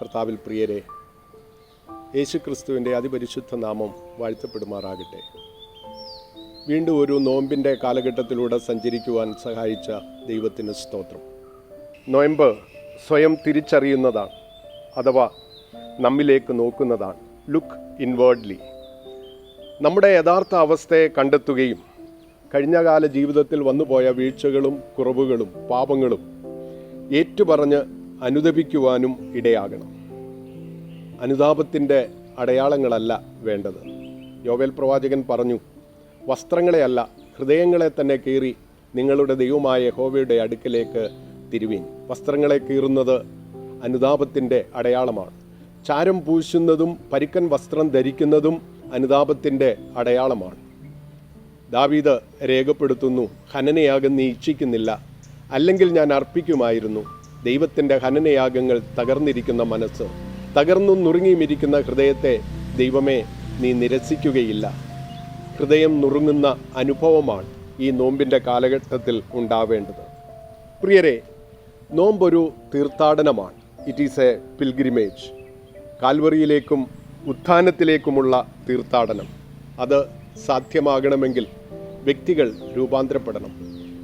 കർത്താവിൽ പ്രിയരെ, യേശുക്രിസ്തുവിൻ്റെ അതിപരിശുദ്ധ നാമം വാഴ്ത്തപ്പെടുമാറാകട്ടെ. വീണ്ടും ഒരു നോമ്പിൻ്റെ കാലഘട്ടത്തിലൂടെ സഞ്ചരിക്കുവാൻ സഹായിച്ച ദൈവത്തിന് സ്തോത്രം. നോയമ്പ് സ്വയം തിരിച്ചറിയുന്നതാണ്, അഥവാ നമ്മിലേക്ക് നോക്കുന്നതാണ്. Look inwardly. നമ്മുടെ യഥാർത്ഥ അവസ്ഥയെ കണ്ടെത്തുകയും കഴിഞ്ഞകാല ജീവിതത്തിൽ വന്നുപോയ വീഴ്ചകളും കുറവുകളും പാപങ്ങളും ഏറ്റുപറഞ്ഞ് അനുദപിക്കുവാനും ഇടയാകണം. അനുതാപത്തിൻ്റെ അടയാളങ്ങളല്ല വേണ്ടത്. യോവേൽ പ്രവാചകൻ പറഞ്ഞു, വസ്ത്രങ്ങളെയല്ല ഹൃദയങ്ങളെ തന്നെ കീറി നിങ്ങളുടെ ദൈവമായ യഹോവയുടെ അടുക്കലേക്ക് തിരുവീൻ. വസ്ത്രങ്ങളെ കീറുന്നത് അനുതാപത്തിൻ്റെ അടയാളമാണ്. ചാരം പൂശുന്നതും പരിക്കൻ വസ്ത്രം ധരിക്കുന്നതും അനുതാപത്തിൻ്റെ അടയാളമാണ്. ദാവീദ് രേഖപ്പെടുത്തുന്നു, ഹനനയാഗം നീ ഇച്ഛിക്കുന്നില്ല, അല്ലെങ്കിൽ ഞാൻ അർപ്പിക്കുമായിരുന്നു. ദൈവത്തിൻ്റെ ഹനനയാഗങ്ങൾ തകർന്നിരിക്കുന്ന മനസ്സ്, തകർന്നും നുറുങ്ങിയുമിരിക്കുന്ന ഹൃദയത്തെ ദൈവമേ നീ നിരസിക്കുകയില്ല. ഹൃദയം നുറുങ്ങുന്ന അനുഭവമാണ് ഈ നോമ്പിൻ്റെ കാലഘട്ടത്തിൽ ഉണ്ടാവേണ്ടത്. പ്രിയരെ, നോമ്പൊരു തീർത്ഥാടനമാണ്. It is a pilgrimage. കാൽവറിയിലേക്കും ഉത്ഥാനത്തിലേക്കുമുള്ള തീർത്ഥാടനം. അത് സാധ്യമാകണമെങ്കിൽ വ്യക്തികൾ രൂപാന്തരപ്പെടണം.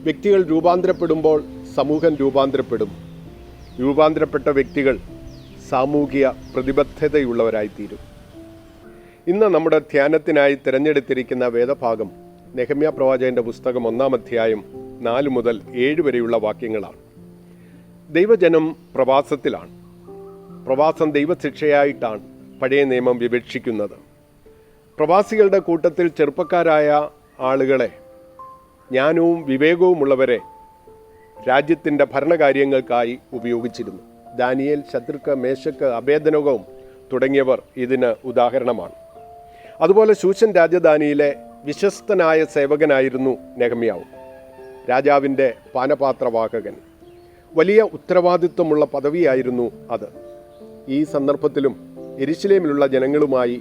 വ്യക്തികൾ രൂപാന്തരപ്പെടുമ്പോൾ സമൂഹം രൂപാന്തരപ്പെടും. രൂപാന്തരപ്പെട്ട വ്യക്തികൾ സാമൂഹിക പ്രതിബദ്ധതയുള്ളവരായിത്തീരും. ഇന്ന് നമ്മുടെ ധ്യാനത്തിനായി തിരഞ്ഞെടുത്തിരിക്കുന്ന വേദഭാഗം നെഹമ്യാ പ്രവാചകന്റെ പുസ്തകം 1-ാം അധ്യായം 4 മുതൽ 7 വരെയുള്ള വാക്യങ്ങളാണ്. ദൈവജനം പ്രവാസത്തിലാണ്. പ്രവാസം ദൈവശിക്ഷയായിട്ടാണ് പഴയ നിയമം വിവക്ഷിക്കുന്നത്. പ്രവാസികളുടെ കൂട്ടത്തിൽ ചെറുപ്പക്കാരായ ആളുകളെ, ജ്ഞാനവും വിവേകവുമുള്ളവരെ രാജ്യത്തിൻ്റെ ഭരണകാര്യങ്ങൾക്കായി ഉപയോഗിച്ചിരുന്നു. ദാനിയേൽ, ശദ്രക്ക്, മേശക്ക്, അബേദ്നെഗോവും തുടങ്ങിയവർ ഇതിന് ഉദാഹരണമാണ്. അതുപോലെ ശൂശൻ രാജധാനിയിലെ വിശ്വസ്തനായ സേവകനായിരുന്നു നെഹമ്യാവ്, രാജാവിൻ്റെ പാനപാത്രവാഹകൻ. വലിയ ഉത്തരവാദിത്വമുള്ള പദവിയായിരുന്നു അത്. ഈ സന്ദർഭത്തിലും യെരുശലേമിലുള്ള ജനങ്ങളുമായി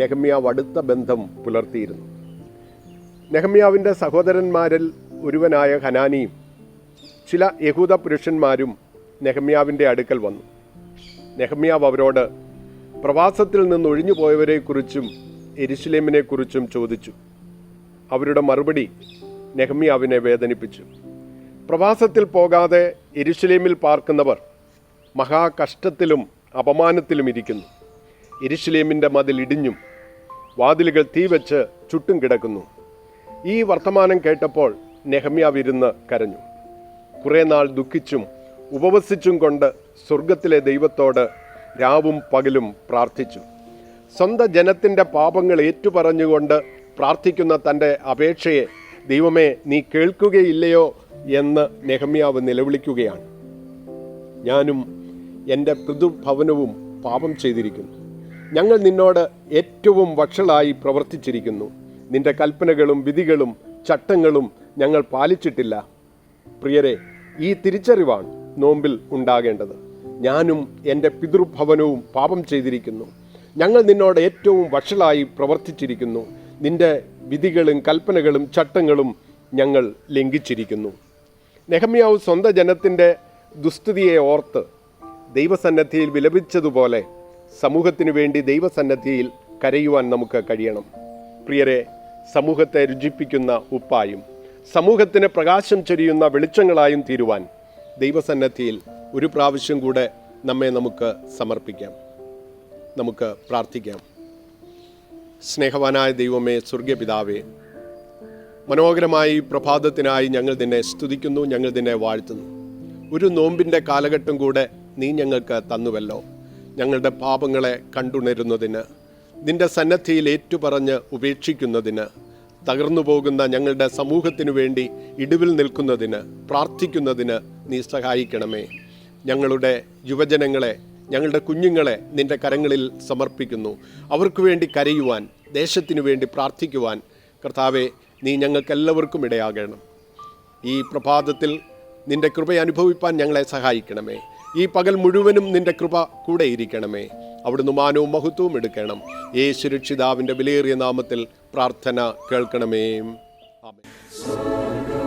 നെഹമ്യാവ് അടുത്ത ബന്ധം പുലർത്തിയിരുന്നു. നെഹമ്യാവിൻ്റെ സഹോദരന്മാരിൽ ഒരുവനായ ഹനാനിയും ചില യഹൂദ പുരുഷന്മാരും നെഹമ്യാവിൻ്റെ അടുക്കൽ വന്നു. നെഹമ്യാവ് അവരോട് പ്രവാസത്തിൽ നിന്ന് ഒഴിഞ്ഞുപോയവരെക്കുറിച്ചും യെരുശലേമിനെക്കുറിച്ചും ചോദിച്ചു. അവരുടെ മറുപടി നെഹമ്യാവിനെ വേദനിപ്പിച്ചു. പ്രവാസത്തിൽ പോകാതെ യെരുശലേമിൽ പാർക്കുന്നവർ മഹാകഷ്ടത്തിലും അപമാനത്തിലും ഇരിക്കുന്നു. യെരുശലേമിൻ്റെ മതിൽ ഇടിഞ്ഞും വാതിലുകൾ തീവച്ച് ചുട്ടും കിടക്കുന്നു. ഈ വർത്തമാനം കേട്ടപ്പോൾ നെഹമ്യാവ് ഇരുന്ന് കരഞ്ഞു. കുറേ നാൾ ദുഃഖിച്ചും ഉപവസിച്ചും കൊണ്ട് സ്വർഗത്തിലെ ദൈവത്തോട് രാവും പകലും പ്രാർത്ഥിച്ചു. സ്വന്തം ജനത്തിൻ്റെ പാപങ്ങൾ ഏറ്റുപറഞ്ഞുകൊണ്ട് പ്രാർത്ഥിക്കുന്ന തൻ്റെ അപേക്ഷയെ ദൈവമേ നീ കേൾക്കുകയില്ലയോ എന്ന് നെഹമ്യാവ് നിലവിളിക്കുകയാണ്. ഞാനും എൻ്റെ പിതൃഭവനവും പാപം ചെയ്തിരിക്കുന്നു. ഞങ്ങൾ നിന്നോട് ഏറ്റവും വഷളായി പ്രവർത്തിച്ചിരിക്കുന്നു. നിന്റെ കൽപ്പനകളും വിധികളും ചട്ടങ്ങളും ഞങ്ങൾ പാലിച്ചിട്ടില്ല. പ്രിയരെ, ഈ തിരിച്ചറിവാണ് നോമ്പിൽ ഉണ്ടാകേണ്ടത്. ഞാനും എൻ്റെ പിതൃഭവനവും പാപം ചെയ്തിരിക്കുന്നു. ഞങ്ങൾ നിന്നോട് ഏറ്റവും വഷളായി പ്രവർത്തിച്ചിരിക്കുന്നു. നിന്റെ വിധികളും കൽപ്പനകളും ചട്ടങ്ങളും ഞങ്ങൾ ലംഘിച്ചിരിക്കുന്നു. നെഹമ്യാവ് സ്വന്തം ജനത്തിൻ്റെ ദുസ്ഥിതിയെ ഓർത്ത് ദൈവസന്നദ്ധിയിൽ വിലപിച്ചതുപോലെ സമൂഹത്തിനു വേണ്ടി ദൈവസന്നദ്ധിയിൽ കരയുവാൻ നമുക്ക് കഴിയണം. പ്രിയരെ, സമൂഹത്തെ രുചിപ്പിക്കുന്ന ഉപ്പായും സമൂഹത്തിന് പ്രകാശം ചൊരിയുന്ന വെളിച്ചങ്ങളായും തീരുവാൻ ദൈവസന്നദ്ധിയിൽ ഒരു പ്രാവശ്യം കൂടെ നമുക്ക് സമർപ്പിക്കാം. നമുക്ക് പ്രാർത്ഥിക്കാം. സ്നേഹവാനായ ദൈവമേ, സ്വർഗീയ പിതാവേ, മനോഹരമായ ഈ പ്രഭാതത്തിനായി ഞങ്ങൾ നിന്നെ സ്തുതിക്കുന്നു, ഞങ്ങൾ നിന്നെ വാഴ്ത്തുന്നു. ഒരു നോമ്പിൻ്റെ കാലഘട്ടം കൂടെ നീ ഞങ്ങൾക്ക് തന്നുവല്ലോ. ഞങ്ങളുടെ പാപങ്ങളെ കണ്ടുണരുന്നതിന്, നിന്റെ സന്നദ്ധിയിൽ ഏറ്റുപറഞ്ഞ് ഉപേക്ഷിക്കുന്നതിന്, തകർന്നു പോകുന്ന ഞങ്ങളുടെ സമൂഹത്തിനു വേണ്ടി ഇടിവിൽ നിൽക്കുന്നതിന്, പ്രാർത്ഥിക്കുന്നതിന് നീ സഹായിക്കണമേ. ഞങ്ങളുടെ യുവജനങ്ങളെ, ഞങ്ങളുടെ കുഞ്ഞുങ്ങളെ നിന്റെ കരങ്ങളിൽ സമർപ്പിക്കുന്നു. അവർക്ക് വേണ്ടി കരയുവാൻ, ദേശത്തിനു വേണ്ടി പ്രാർത്ഥിക്കുവാൻ കർത്താവെ നീ ഞങ്ങൾക്കെല്ലാവർക്കും ഇടയാകണം. ഈ പ്രഭാതത്തിൽ നിന്റെ കൃപ അനുഭവിപ്പാൻ ഞങ്ങളെ സഹായിക്കണമേ. ഈ പകൽ മുഴുവനും നിന്റെ കൃപ കൂടെ ഇരിക്കണമേ. അവിടുന്ന് മാനവും മഹത്വവും എടുക്കണം. യേശു രക്ഷിതാവിൻ്റെ വിലയേറിയ നാമത്തിൽ പ്രാർത്ഥന കേൾക്കണമേ. ആമേൻ.